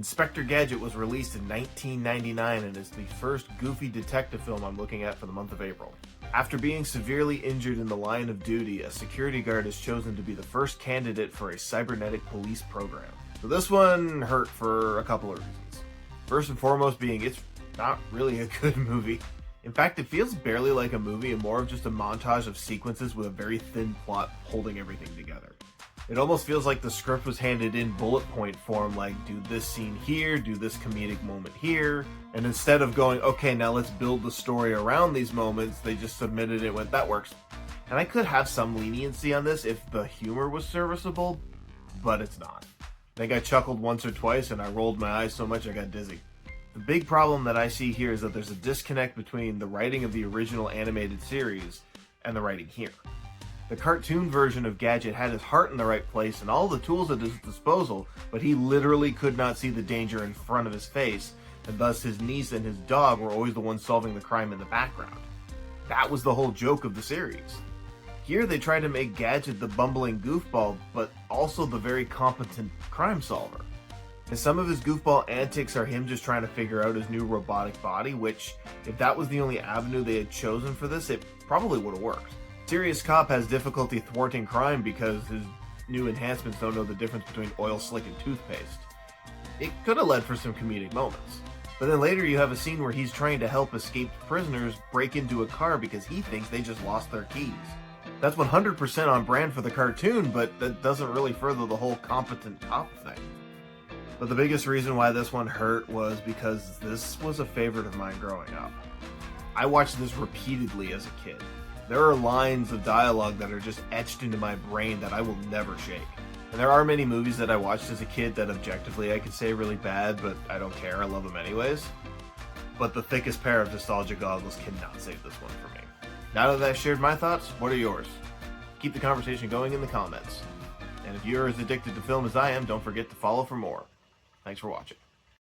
Inspector Gadget was released in 1999 and is the first goofy detective film I'm looking at for the month of April. After being severely injured in the line of duty, a security guard is chosen to be the first candidate for a cybernetic police program. So this one hurt for a couple of reasons. First and foremost being it's not really a good movie. In fact, it feels barely like a movie and more of just a montage of sequences with a very thin plot holding everything together. It almost feels like the script was handed in bullet point form, like do this scene here, do this comedic moment here, and instead of going, okay, now let's build the story around these moments, they just submitted it and went, that works. And I could have some leniency on this if the humor was serviceable, but it's not. I think I chuckled once or twice and I rolled my eyes so much I got dizzy. The big problem that I see here is that there's a disconnect between the writing of the original animated series and the writing here. The cartoon version of Gadget had his heart in the right place and all the tools at his disposal, but he literally could not see the danger in front of his face, and thus his niece and his dog were always the ones solving the crime in the background. That was the whole joke of the series. Here they try to make Gadget the bumbling goofball, but also the very competent crime solver. And some of his goofball antics are him just trying to figure out his new robotic body, which, if that was the only avenue they had chosen for this, it probably would have worked. Serious Cop has difficulty thwarting crime because his new enhancements don't know the difference between oil slick and toothpaste. It could have led for some comedic moments. But then later you have a scene where he's trying to help escaped prisoners break into a car because he thinks they just lost their keys. That's 100% on brand for the cartoon, but that doesn't really further the whole competent cop thing. But the biggest reason why this one hurt was because this was a favorite of mine growing up. I watched this repeatedly as a kid. There are lines of dialogue that are just etched into my brain that I will never shake. And there are many movies that I watched as a kid that objectively I could say are really bad, but I don't care, I love them anyways. But the thickest pair of nostalgia goggles cannot save this one for me. Now that I've shared my thoughts, what are yours? Keep the conversation going in the comments. And if you're as addicted to film as I am, don't forget to follow for more. Thanks for watching.